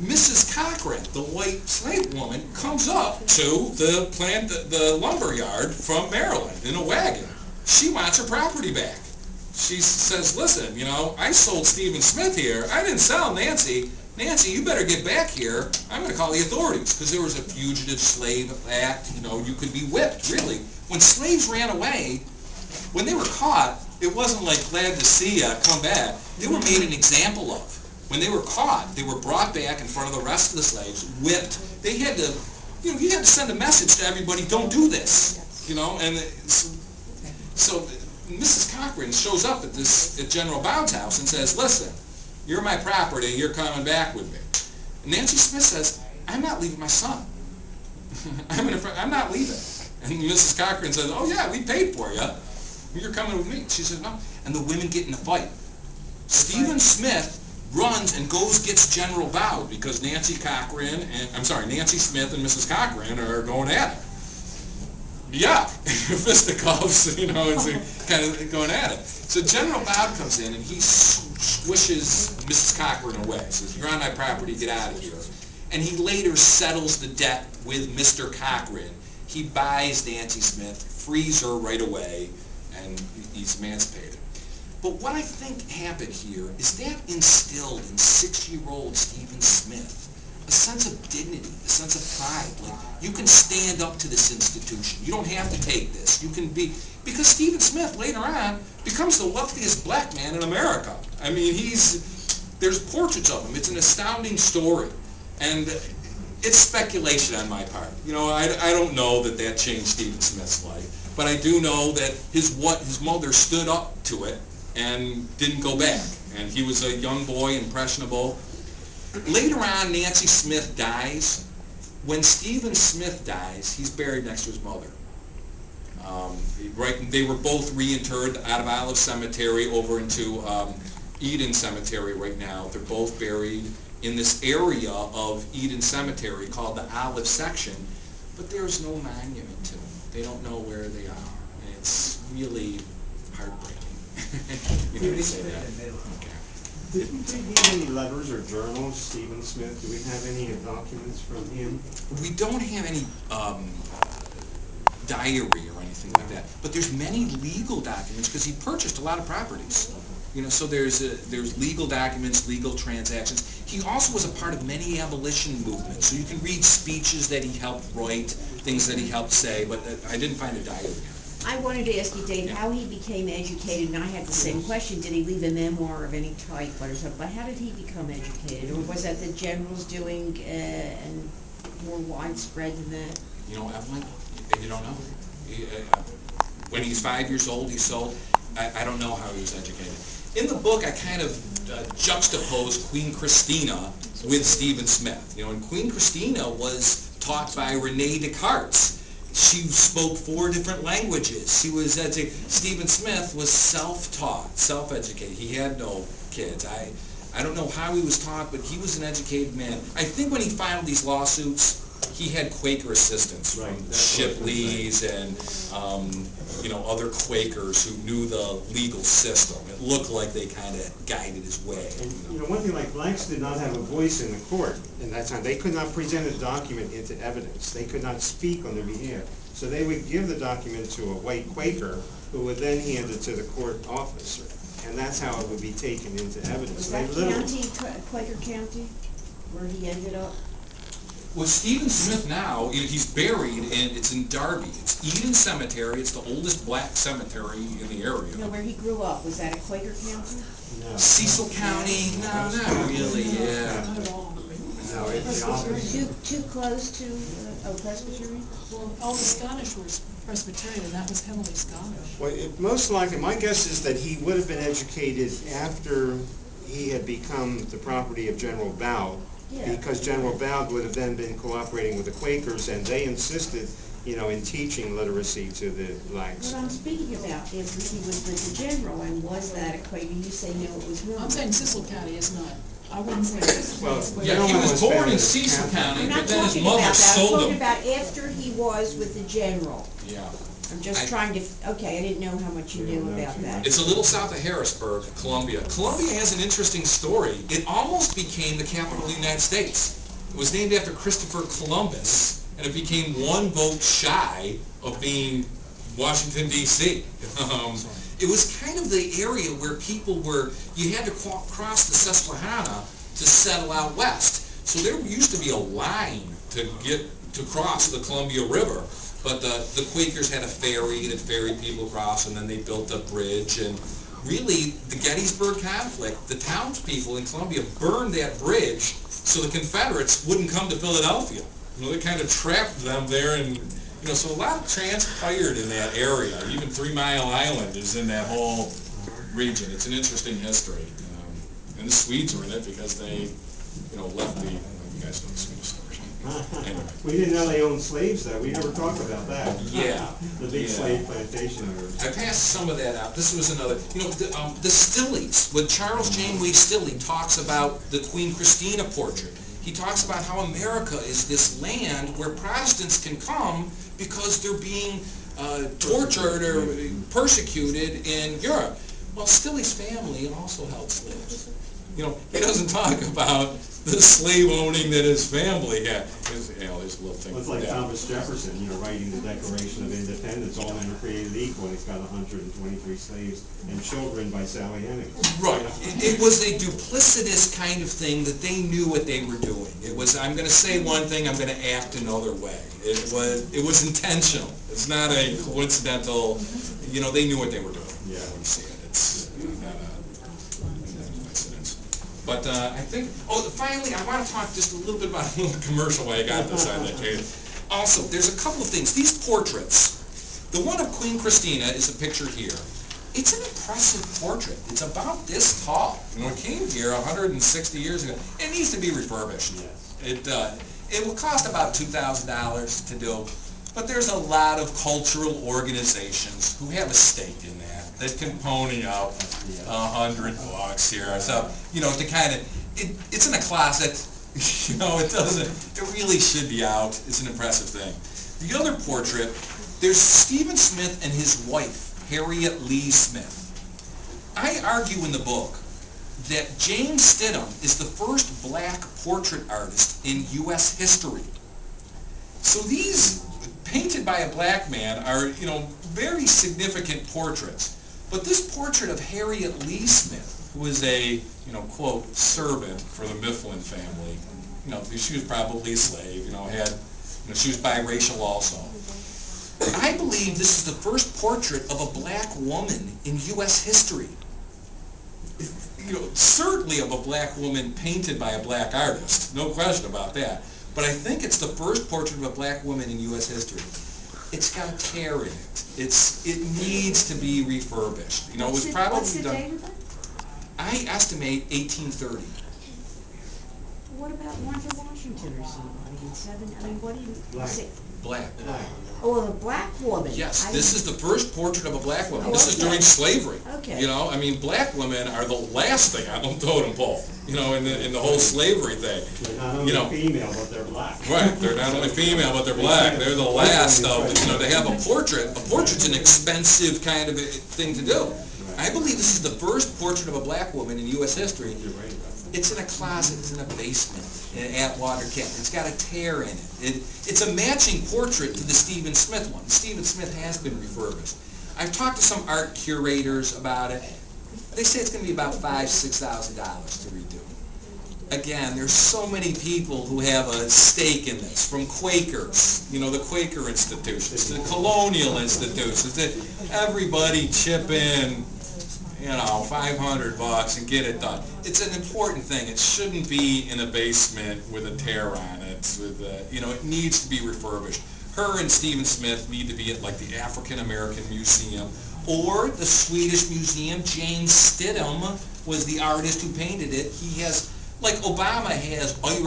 Mrs. Cochran, the white slave woman, comes up to the lumber yard from Maryland in a wagon. She wants her property back. She says, listen, you know, I sold Stephen Smith here. I didn't sell Nancy. Nancy, you better get back here. I'm going to call the authorities, because there was a fugitive slave act. You know, you could be whipped, really. When slaves ran away, when they were caught, it wasn't like, glad to see you, come back. They were made an example of. When they were caught, they were brought back in front of the rest of the slaves, whipped. They had to, you know, you had to send a message to everybody, don't do this, you know, and so Mrs. Cochran shows up at General Bowd's house and says, listen, you're my property, you're coming back with me. And Nancy Smith says, I'm not leaving my son. I'm not leaving. And Mrs. Cochran says, oh yeah, we paid for you. You're coming with me. She says, no. And the women get in a fight. Stephen Smith runs and gets General Bowd because Nancy Smith and Mrs. Cochran are going at it. Yeah, fisticuffs, you know, it's kind of going at it. So General Bowd comes in and he swishes Mrs. Cochran away. Says, you're on my property, get out of here. And he later settles the debt with Mr. Cochran. He buys Nancy Smith, frees her right away, and he's emancipated. But what I think happened here is that instilled in 6-year-old Stephen Smith a sense of dignity, a sense of pride. Like, you can stand up to this institution. You don't have to take this. You can be... Because Stephen Smith, later on, becomes the wealthiest black man in America. I mean, there's portraits of him. It's an astounding story. And it's speculation on my part. You know, I don't know that changed Stephen Smith's life. But I do know that his mother stood up to it and didn't go back. And he was a young boy, impressionable. Later on, Nancy Smith dies. When Stephen Smith dies, he's buried next to his mother. They were both reinterred out of Olive Cemetery over into Eden Cemetery right now. They're both buried in this area of Eden Cemetery called the Olive Section, but there's no monument to them. They don't know where they are. And it's really heartbreaking. You know, to say that. Did we read any letters or journals, Stephen Smith? Do we have any documents from him? We don't have any diary or anything like that, but there's many legal documents because he purchased a lot of properties. You know, so there's legal documents, legal transactions. He also was a part of many abolition movements, so you can read speeches that he helped write, things that he helped say, but I didn't find a diary. I wanted to ask you, Dave, how he became educated, and I had the same question. Did he leave a memoir of any type or something? But how did he become educated? Or was that the generals doing and more widespread than that? You know, Evelyn, you don't know. When he's 5 years old, he sold. I don't know how he was educated. In the book, I kind of juxtaposed Queen Christina with Stephen Smith. You know, and Queen Christina was taught by Rene Descartes. She spoke 4 different languages. She was Stephen Smith was self-taught, self-educated. He had no kids. I don't know how he was taught, but he was an educated man. I think when he filed these lawsuits, he had Quaker assistants from Shipley's and you know, other Quakers who knew the legal system. It looked like they kind of guided his way. And, you know, one thing, like, blacks did not have a voice in the court in that time. They could not present a document into evidence. They could not speak on their behalf. So they would give the document to a white Quaker who would then hand it to the court officer. And that's how it would be taken into evidence. Was that county, Quaker County, where he ended up? Well, Stephen Smith now, he's buried, and it's in Derby. It's Eden Cemetery. It's the oldest black cemetery in the area. No, where he grew up. Was that a Quaker County? No. Cecil County? No, not really, yeah. No, it's Too close to Presbyterian? Well, all the Scottish were Presbyterian, and that was heavily Scottish. Well, most likely, my guess is that he would have been educated after he had become the property of General Bowd. Yeah. Because General Bowd would have then been cooperating with the Quakers, and they insisted, you know, in teaching literacy to the blacks. What I'm speaking about is that he was with the general, and was that a Quaker? You say no, it was not. I'm saying Cecil County is not. I wouldn't say Cecil Well, County is Yeah, he was born in Cecil County, I'm but not then his talking about mother that. I'm sold talking him. about after he was with the general. Yeah. I'm just I- trying to, okay, I didn't know how much you We knew don't know about too that. much. It's a little south of Harrisburg, Columbia. Columbia has an interesting story. It almost became the capital of the United States. It was named after Christopher Columbus, and it became one vote shy of being Washington, D.C. It was kind of the area where people were, you had to cross the Susquehanna to settle out west. So there used to be a line to get to cross the Columbia River, but the Quakers had a ferry that ferried people across, and then they built a bridge. And really, the Gettysburg conflict, the townspeople in Columbia burned that bridge so the Confederates wouldn't come to Philadelphia. You know, they kind of trapped them there, and you know, so a lot transpired in that area. Even 3 Mile Island is in that whole region. It's an interesting history, and the Swedes were in it because they, you know, left the. You guys know the Swedish story. Anyway. We didn't know they owned slaves, though. We never talked about that. Yeah. The big Yeah. slave plantation owners. I passed some of that out. This was another, you know, the Stilleys, when Charles Janeway Stilley talks about the Queen Christina portrait. He talks about how America is this land where Protestants can come because they're being tortured or persecuted in Europe. Well, Stilley's family also held slaves. You know, he doesn't talk about the slave owning that his family had. You know, there's a little thing. Well, it's like like that. Thomas Jefferson, you know, writing the Declaration of Independence, all men are created equal, and he's got 123 slaves and children by Sally Hemings. Right. It was a duplicitous kind of thing that they knew what they were doing. It was, I'm going to say one thing, I'm going to act another way. It was intentional. It's not a coincidental, you know, they knew what they were doing. Yeah. When you see it. It's not a coincidence. But I think, finally, I want to talk just a little bit about a little commercial way I got this on that page. Also, there's a couple of things. These portraits, the one of Queen Christina is a picture here. It's an impressive portrait. It's about this tall. When it came here 160 years ago, it needs to be refurbished. Yes. It will cost about $2,000 to do, but there's a lot of cultural organizations who have a stake in that can pony up $100 here. So, you know, to kind of, it's in a closet. You know, it really should be out. It's an impressive thing. The other portrait, there's Stephen Smith and his wife, Harriet Lee Smith. I argue in the book that James Stidham is the first black portrait artist in U.S. history. So these, painted by a black man, are, you know, very significant portraits. But this portrait of Harriet Lee Smith, who was a, you know, quote, servant for the Mifflin family, you know, she was probably a slave, you know, she was biracial also. I believe this is the first portrait of a black woman in U.S. history. You know, certainly of a black woman painted by a black artist, no question about that. But I think it's the first portrait of a black woman in U.S. history. It's got a tear in it. It needs to be refurbished. You know, it was probably What's the done. date of it? I estimate 1830. What about Martha Washington or somebody in what do you Black. say? Black. Oh, a black woman. Yes, this is the first portrait of a black woman. Oh, This is okay. during slavery. Okay. You know, I mean, black women are the last thing on the totem pole. You know, in the whole slavery thing. They're not only You know. female, but they're black. Right, they're not only female, but they're black. They're the last of, you know, they have a portrait. A portrait's an expensive kind of a thing to do. I believe this is the first portrait of a black woman in U.S. history. You're right about that. It's in a closet, it's in a basement, in Atwater Kent. It's got a tear in it. It's a matching portrait to the Stephen Smith one. Stephen Smith has been refurbished. I've talked to some art curators about it. They say it's going to be about $5,000 to $6,000 to redo. Again, there's so many people who have a stake in this, from Quakers, you know, the Quaker institutions, the colonial institutions, everybody chip in, you know, $500 and get it done. It's an important thing. It shouldn't be in a basement with a tear on it. You know, it needs to be refurbished. Her and Stephen Smith need to be at like the African American Museum or the Swedish Museum. James Stidham was the artist who painted it. He has, like Obama has Irish